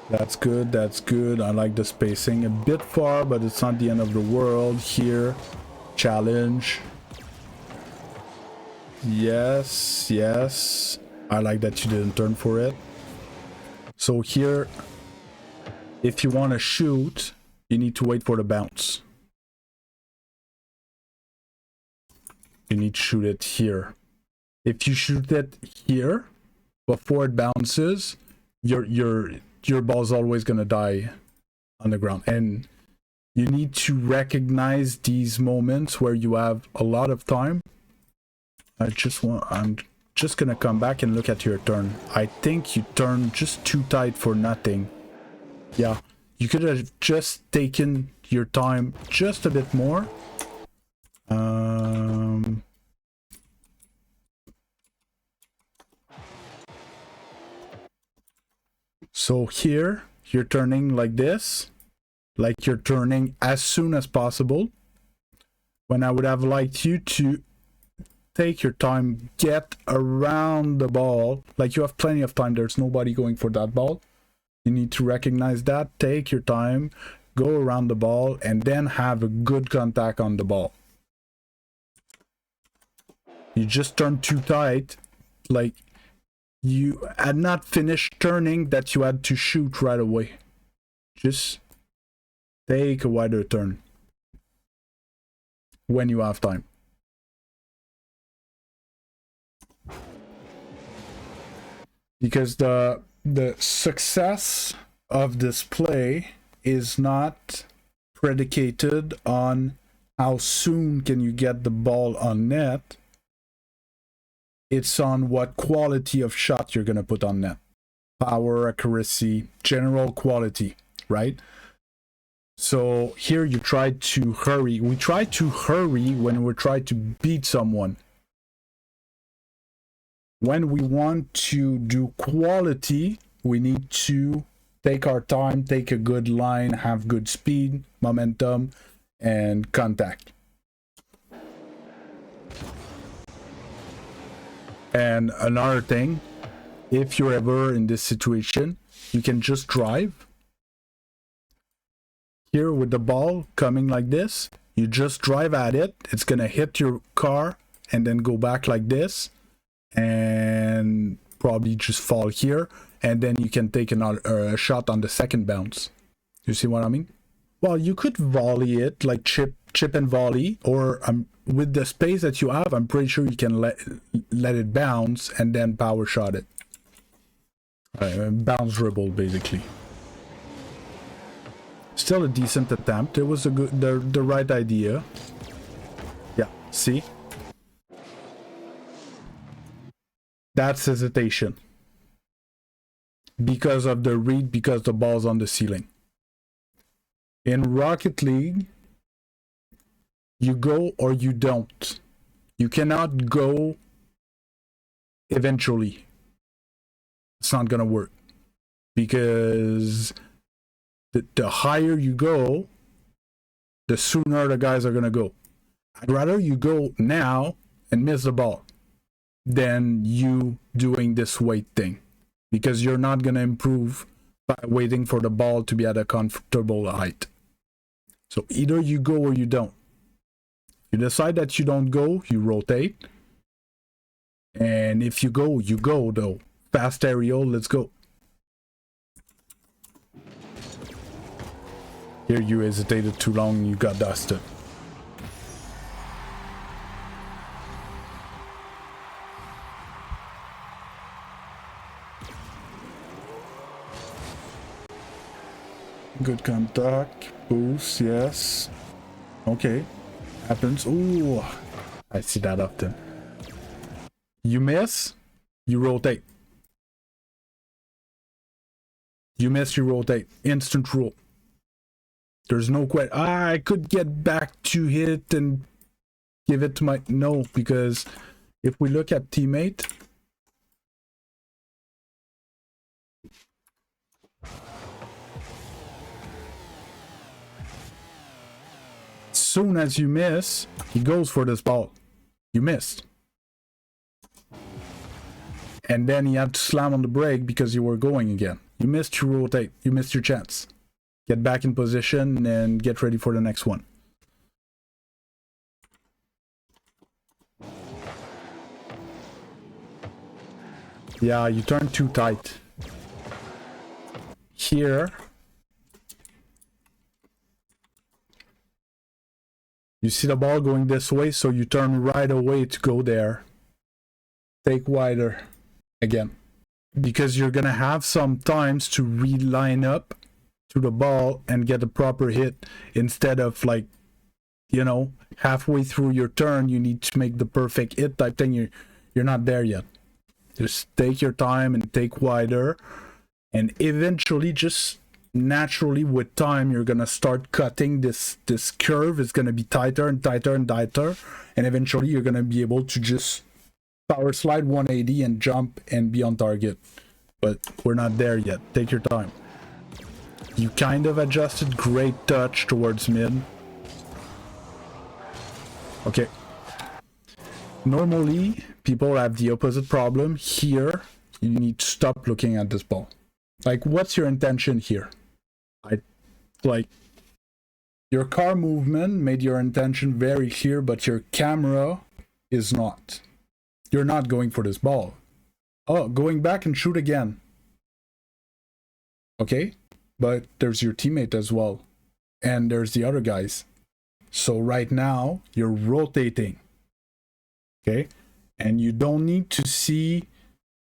That's good, that's good. I like the spacing. A bit far, but it's not the end of the world. Here, challenge. Yes, yes. I like that you didn't turn for it. So here, if you want to shoot, you need to wait for the bounce. You need to shoot it here. If you shoot it here, before it bounces, your ball's always gonna die on the ground. And you need to recognize these moments where you have a lot of time. I'm just gonna come back and look at your turn. I think you turned just too tight for nothing. Yeah, you could have just taken your time just a bit more. So here, you're turning like this. Like you're turning as soon as possible. When I would have liked you to take your time, get around the ball. Like you have plenty of time. There's nobody going for that ball. You need to recognize that. Take your time, go around the ball, and then have a good contact on the ball. You just turned too tight. Like you had not finished turning that you had to shoot right away. Just take a wider turn when you have time. Because the success of this play is not predicated on how soon can you get the ball on net. It's on what quality of shot you're going to put on net. Power, accuracy, general quality, right? So here you try to hurry. We try to hurry when we try to beat someone. When we want to do quality, we need to take our time, take a good line, have good speed, momentum, and contact. And another thing, if you're ever in this situation, you can just drive. Here with the ball coming like this, you just drive at it. It's going to hit your car and then go back like this. And probably just fall here. And then you can take another shot on the second bounce. You see what I mean? Well, you could volley it, like chip and volley. Or with the space that you have, I'm pretty sure you can let it bounce and then power shot it. Bounce dribble, basically. Still a decent attempt. It was a good, the right idea. Yeah, see? That's hesitation. Because of the read, because the ball's on the ceiling. In Rocket League, you go or you don't. You cannot go eventually. It's not gonna work. Because the higher you go, the sooner the guys are gonna go. I'd rather you go now and miss the ball than you doing this weight thing, because you're not gonna improve by waiting for the ball to be at a comfortable height. So either you go or you don't. You decide that you don't go, you rotate. And if you go, you go though. Fast aerial, let's go. Here you hesitated too long, you got dusted. Good contact, boost, yes. Okay, happens. Ooh, I see that often. You miss, you rotate. You miss, you rotate. Instant rule. There's no question. I could get back to hit and give it to my... No, because if we look at teammate... Soon as you miss, he goes for this ball. You missed. And then he had to slam on the brake because you were going again. You missed your rotate. You missed your chance. Get back in position and get ready for the next one. Yeah, you turn too tight. Here, you see the ball going this way, so you turn right away to go there. Take wider again. Because you're gonna have some times to reline up to the ball and get a proper hit instead of, like, you know, halfway through your turn you need to make the perfect hit type thing. You're not there yet. Just take your time and take wider, and eventually, just naturally with time, you're gonna start cutting this curve. Is gonna be tighter and tighter and tighter, and eventually you're gonna be able to just power slide 180 and jump and be on target. But we're not there yet. Take your time. You kind of adjusted. Great touch towards mid. Okay. Normally, people have the opposite problem. Here, you need to stop looking at this ball. Like, what's your intention here? Like, your car movement made your intention very clear, but your camera is not. You're not going for this ball. Oh, going back and shoot again. Okay, but there's your teammate as well. And there's the other guys. So right now, you're rotating. Okay, and you don't need to see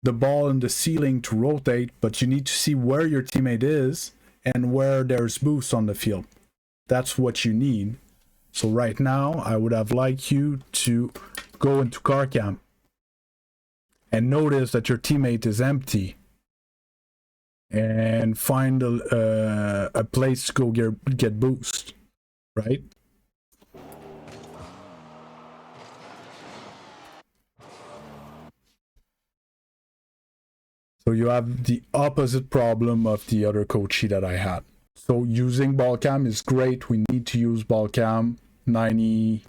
the ball in the ceiling to rotate, but you need to see where your teammate is and where there's boost on the field. That's what you need. So right now, I would have liked you to go into car cam and notice that your teammate is empty and find a place to go get boost, right? So you have the opposite problem of the other coachy that I had. So using ball cam is great. We need to use ball cam 90+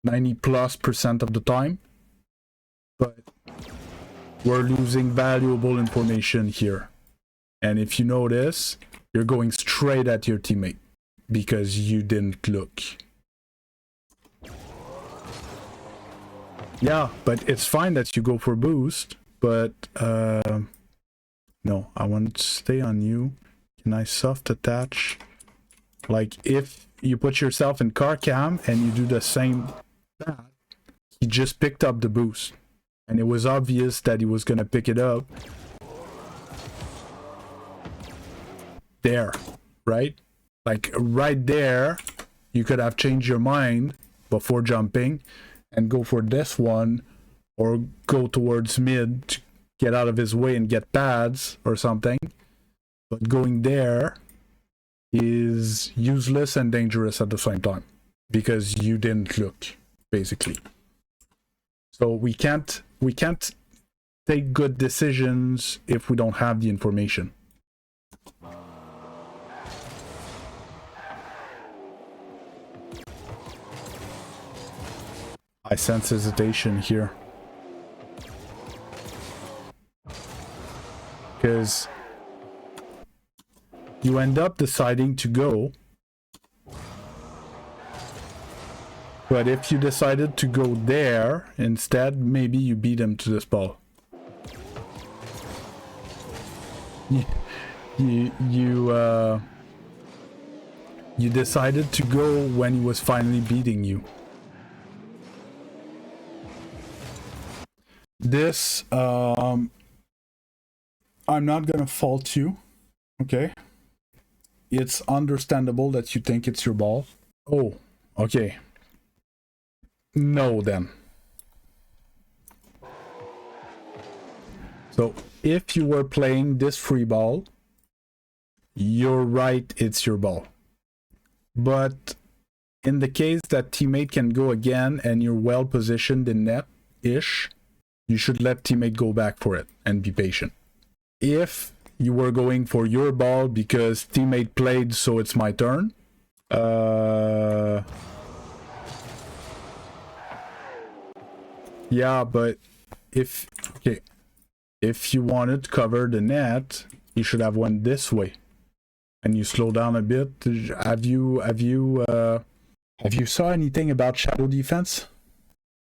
% of the time. But we're losing valuable information here. And if you notice, you're going straight at your teammate because you didn't look. Yeah, but it's fine that you go for boost. But no, I want to stay on you. Can I soft attach? Like, if you put yourself in car cam and you do the same that, he just picked up the boost. And it was obvious that he was going to pick it up. There, right? Like, right there, you could have changed your mind before jumping and go for this one. Or go towards mid to get out of his way and get pads or something. But going there is useless and dangerous at the same time. Because you didn't look, basically. So we can't take good decisions if we don't have the information. I sense hesitation here. Because you end up deciding to go, but if you decided to go there instead, maybe you beat him to this ball. You decided to go when he was finally beating you. This I'm not gonna fault you, okay? It's understandable that you think it's your ball. Oh, okay. No, then. So, if you were playing this free ball, you're right, it's your ball. But in the case that teammate can go again and you're well positioned in net-ish, you should let teammate go back for it and be patient. If you were going for your ball because teammate played, so it's my turn. Yeah, but if you wanted to cover the net, you should have went this way, and you slow down a bit. Have you saw anything about shadow defense?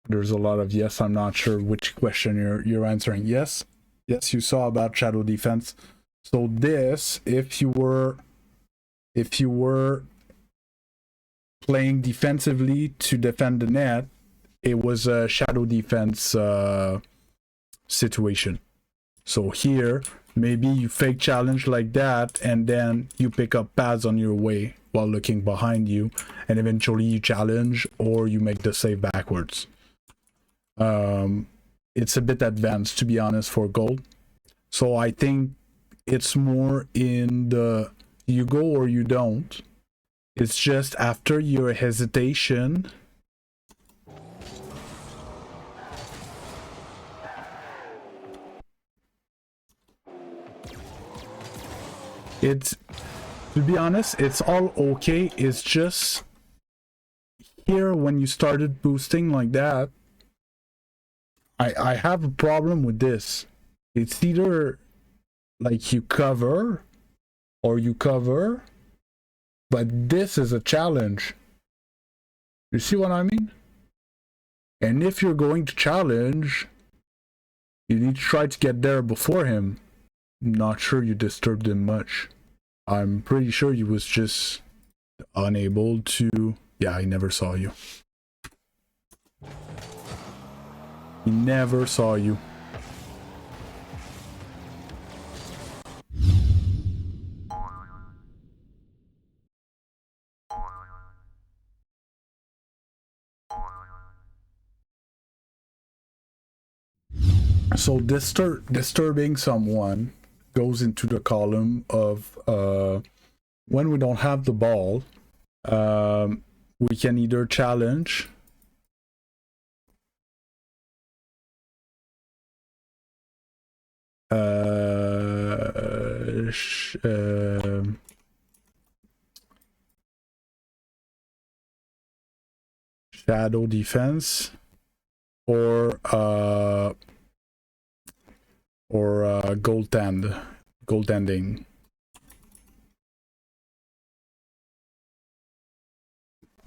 There's a lot of yes. I'm not sure which question you're answering. Yes, you saw about shadow defense. So this, if you were playing defensively to defend the net, it was a shadow defense situation. So here, maybe you fake challenge like that, and then you pick up pads on your way while looking behind you, and eventually you challenge or you make the save backwards. It's a bit advanced, to be honest, for gold. So I think it's more in the you go or you don't. It's just after your hesitation, it's, to be honest, it's all okay. It's just here when you started boosting like that, I have a problem with this. It's either like you cover or you cover, but this is a challenge. You see what I mean? And if you're going to challenge, you need to try to get there before him. I'm not sure you disturbed him much. I'm pretty sure he was just unable to... Yeah, I never saw you. He never saw you. So disturbing someone goes into the column of when we don't have the ball, we can either challenge shadow defense or goaltending.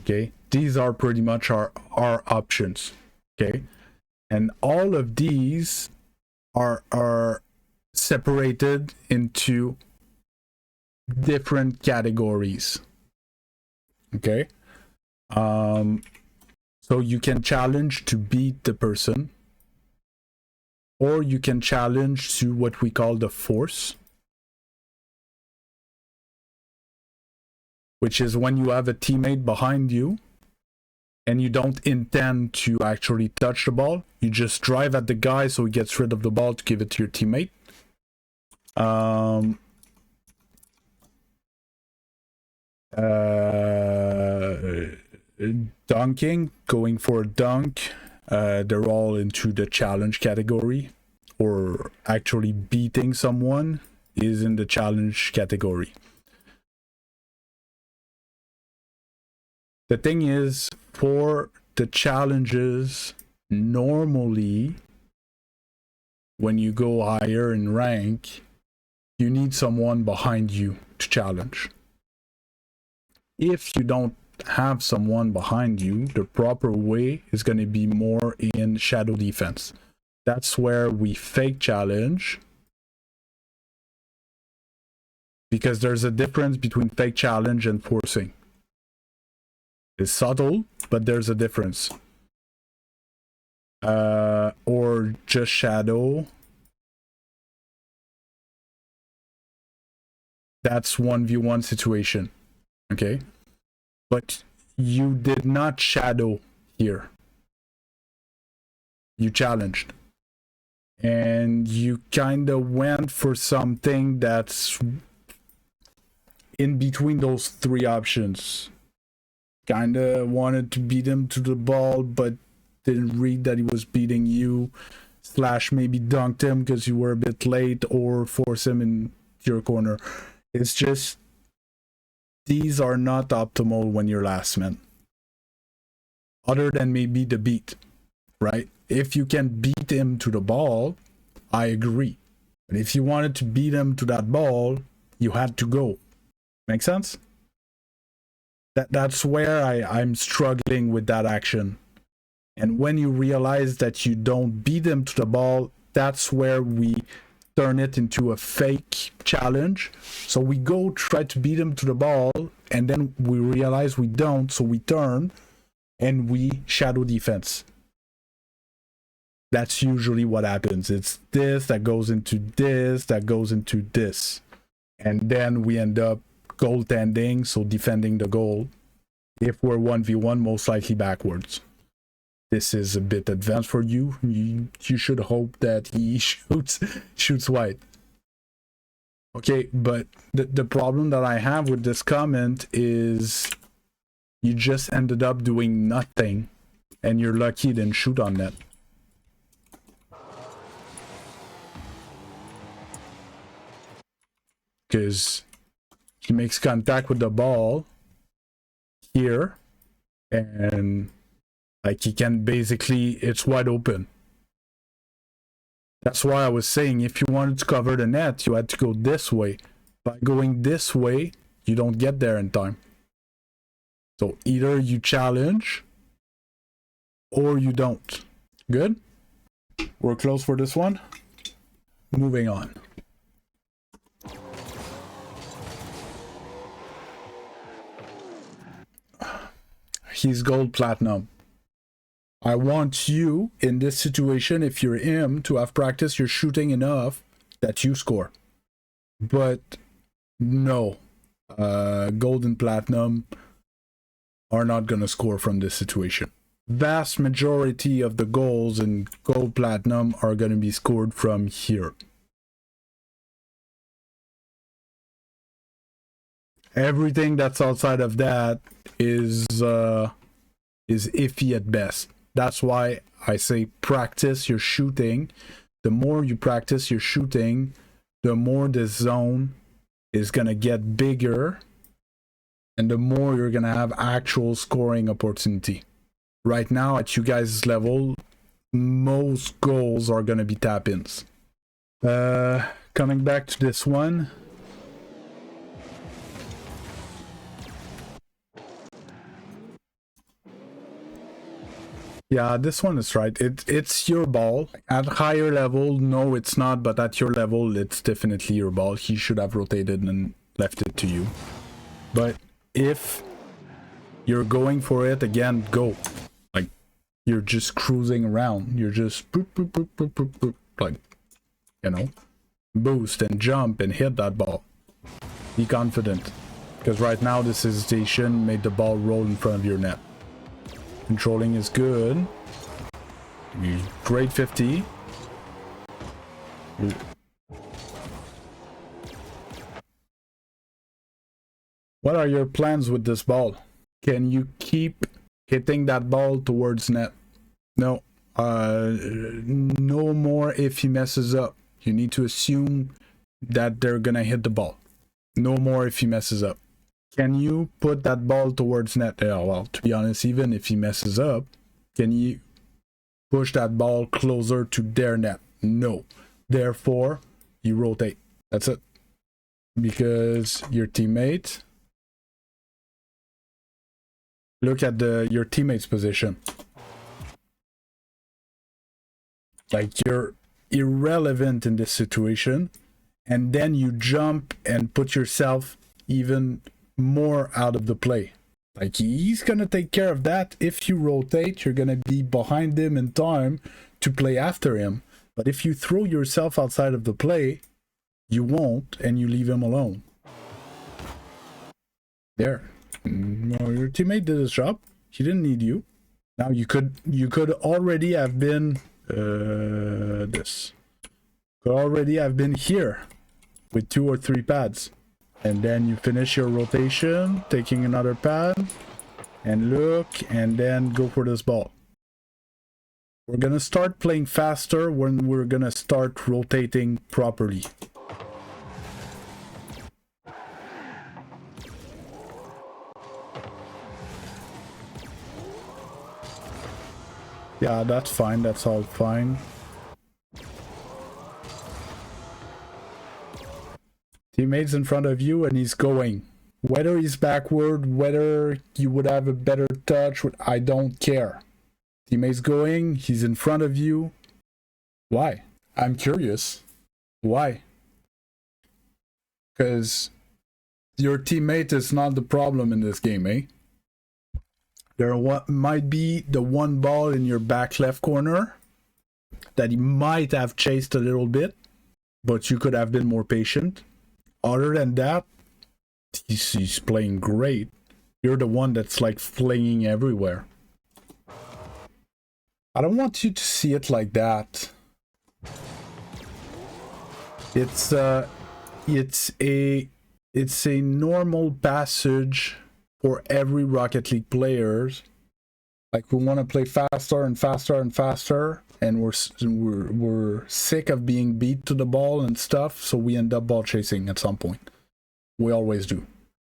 Okay, these are pretty much our options. Okay, and all of these are separated into different categories. Okay, so you can challenge to beat the person, or you can challenge to what we call the force, which is when you have a teammate behind you and you don't intend to actually touch the ball. You just drive at the guy so he gets rid of the ball to give it to your teammate. Dunking, going for a dunk, they're all into the challenge category, or actually beating someone is in the challenge category. The thing is, for the challenges, normally when you go higher in rank, you need someone behind you to challenge. If you don't have someone behind you, the proper way is going to be more in shadow defense. That's where we fake challenge, because there's a difference between fake challenge and forcing. It's subtle, but there's a difference. Or just shadow. That's 1v1 situation. Okay? But you did not shadow here. You challenged. And you kind of went for something that's in between those three options. Kind of wanted to beat him to the ball, but didn't read that he was beating you. / maybe dunked him because you were a bit late, or force him in your corner. It's just, these are not optimal when you're last man. Other than maybe the beat, right? If you can beat him to the ball, I agree. But if you wanted to beat him to that ball, you had to go. Make sense? That's where I'm struggling with that action. And when you realize that you don't beat him to the ball, that's where we turn it into a fake challenge. So we go try to beat him to the ball, and then we realize we don't, so we turn and we shadow defense. That's usually what happens. It's this that goes into this, that goes into this. And then we end up goaltending, so defending the goal. If we're 1v1, most likely backwards. This is a bit advanced for you. You should hope that he shoots wide. Okay, but the problem that I have with this comment is you just ended up doing nothing and you're lucky you didn't shoot on net. Because he makes contact with the ball here and like he can basically, it's wide open. That's why I was saying if you wanted to cover the net, you had to go this way. By going this way, you don't get there in time. So either you challenge or you don't. Good? We're close for this one. Moving on. He's gold platinum. I want you in this situation, if you're him, to have practiced your shooting enough that you score. But no, gold and platinum are not going to score from this situation. Vast majority of the goals in gold platinum are going to be scored from here. Everything that's outside of that is iffy at best. That's why I say practice your shooting. The more you practice your shooting, the more the zone is gonna get bigger and the more you're gonna have actual scoring opportunity. Right now at you guys' level, most goals are gonna be tap-ins. Coming back to this one. Yeah, this one is right. It's your ball. At higher level, no, it's not, but at your level, it's definitely your ball. He should have rotated and left it to you. But if you're going for it, again, go. Like, you're just cruising around. You're just boop, boop, boop, boop, boop, boop, like, you know, boost and jump and hit that ball. Be confident. Because right now, this hesitation made the ball roll in front of your net. Controlling is good. Grade 50. What are your plans with this ball? Can you keep hitting that ball towards net? No. No more if he messes up. You need to assume that they're gonna hit the ball. No more if he messes up. Can you put that ball towards net? Yeah, well, to be honest, even if he messes up, can you push that ball closer to their net? No. Therefore, you rotate. That's it. Because your teammate... Look at your teammate's position. Like, you're irrelevant in this situation, and then you jump and put yourself even more out of the play. Like, he's gonna take care of that. If you rotate, you're gonna be behind him in time to play after him. But if you throw yourself outside of the play, you won't, and you leave him alone. There. No, your teammate did his job. He didn't need you. Now you could already have been this. Could already have been here with 2 or 3 pads. And then you finish your rotation, taking another pad, and look, and then go for this ball. We're gonna start playing faster when we're gonna start rotating properly. Yeah, that's fine, that's all fine. Teammates in front of you and he's going. Whether he's backward, whether you would have a better touch, I don't care. Teammate's going, he's in front of you. Why? I'm curious. Why? Because your teammate is not the problem in this game, eh? There might be the one ball in your back left corner that he might have chased a little bit, but you could have been more patient. Other than that, he's playing great. You're the one that's like flinging everywhere. I don't want you to see it like that. It's a normal passage for every Rocket League players. Like, we want to play faster and faster and faster, and we're sick of being beat to the ball and stuff, so we end up ball chasing at some point. We always do.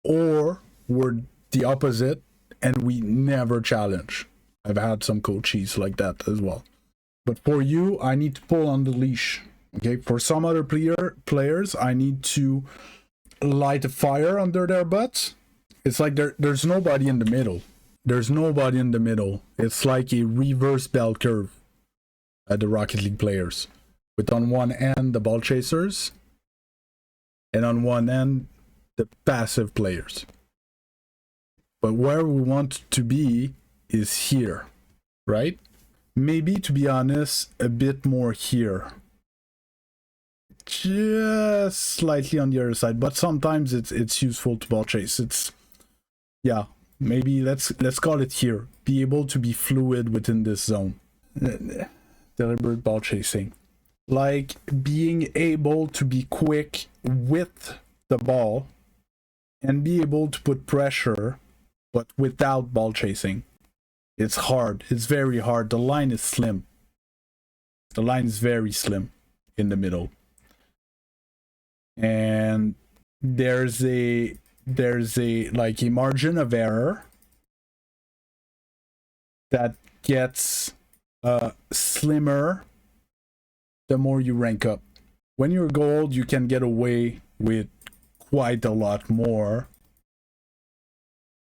Or we're the opposite and we never challenge. I've had some coaches like that as well. But for you, I need to pull on the leash. Okay, for some other players, I need to light a fire under their butts. It's like there's nobody in the middle. There's nobody in the middle. It's like a reverse bell curve at the Rocket League players. With on one end, the ball chasers, and on one end, the passive players. But where we want to be is here, right? Maybe, to be honest, a bit more here. Just slightly on the other side, but sometimes it's useful to ball chase. Yeah, maybe let's call it here. Be able to be fluid within this zone. Deliberate ball chasing. Like being able to be quick with the ball and be able to put pressure, but without ball chasing. It's hard. It's very hard. The line is slim. The line is very slim in the middle. And there's a like a margin of error that gets slimmer the more you rank up. When you're gold, you can get away with quite a lot more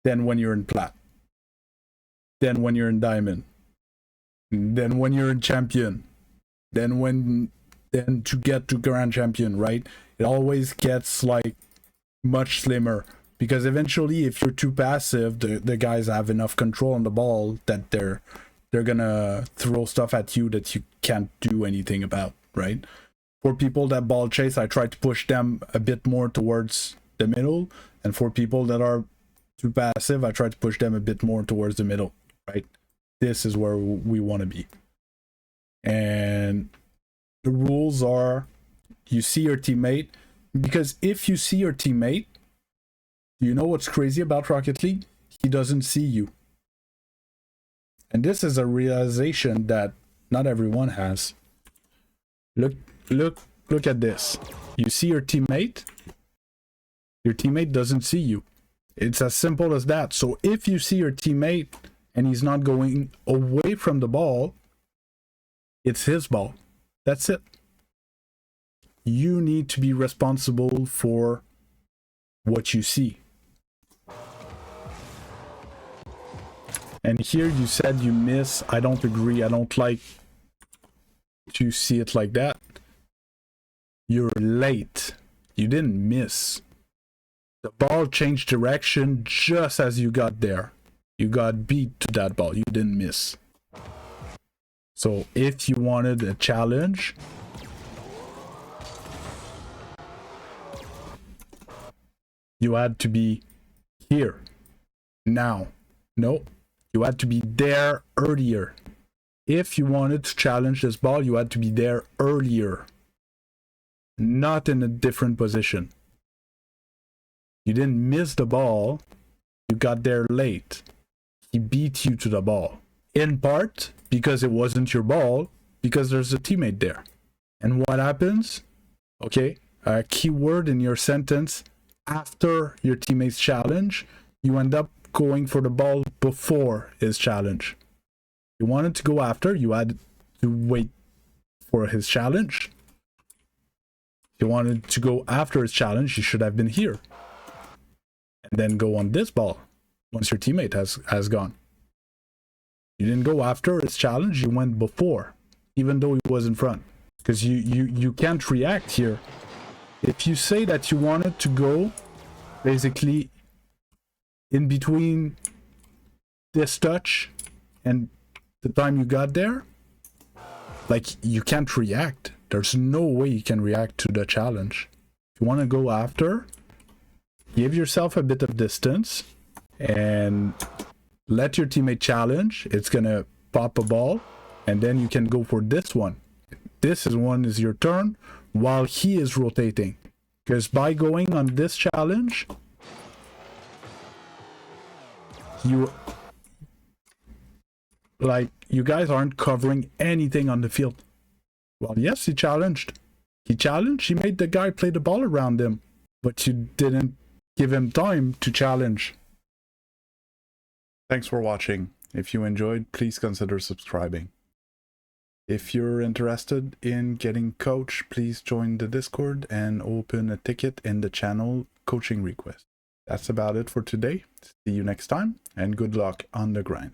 than when you're in plat, than when you're in diamond, than when you're in champion, then to get to grand champion, right? It always gets like much slimmer, because eventually if you're too passive, the guys have enough control on the ball that they're gonna throw stuff at you that you can't do anything about, right? For people that ball chase, I try to push them a bit more towards the middle, and for people that are too passive, I try to push them a bit more towards the middle, right? This is where we want to be. And the rules are, you see your teammate, because if you see your teammate, you know what's crazy about Rocket League? He doesn't see you. And this is a realization that not everyone has. Look at this. You see your teammate doesn't see you. It's as simple as that. So if you see your teammate and he's not going away from the ball, it's his ball. That's it. You need to be responsible for what you see. And here you said you miss. I don't agree. I don't like to see it like that. You're late. You didn't miss. The ball changed direction just as you got there. You got beat to that ball. You didn't miss. So if you wanted a challenge, you had to be here, now. No, you had to be there earlier. If you wanted to challenge this ball, you had to be there earlier, not in a different position. You didn't miss the ball, you got there late. He beat you to the ball. In part because it wasn't your ball, because there's a teammate there. And what happens? Okay, a key word in your sentence: after your teammate's challenge, you end up going for the ball before his challenge. You wanted to go after, you had to wait for his challenge. If you wanted to go after his challenge, you should have been here. And then go on this ball once your teammate has gone. You didn't go after his challenge, you went before, even though he was in front. Because you can't react here. If you say that you wanted to go basically in between this touch and the time you got there, like, you can't react. There's no way you can react to the challenge. If you want to go after, give yourself a bit of distance and let your teammate challenge. It's gonna pop a ball, and then you can go for this one. This is your turn while he is rotating. Because by going on this challenge, you guys aren't covering anything on the field. Well, yes, he challenged. He made the guy play the ball around him, but you didn't give him time to challenge. Thanks for watching. If you enjoyed, please consider subscribing. If you're interested in getting coached, please join the Discord and open a ticket in the channel coaching request. That's about it for today. See you next time, and good luck on the grind.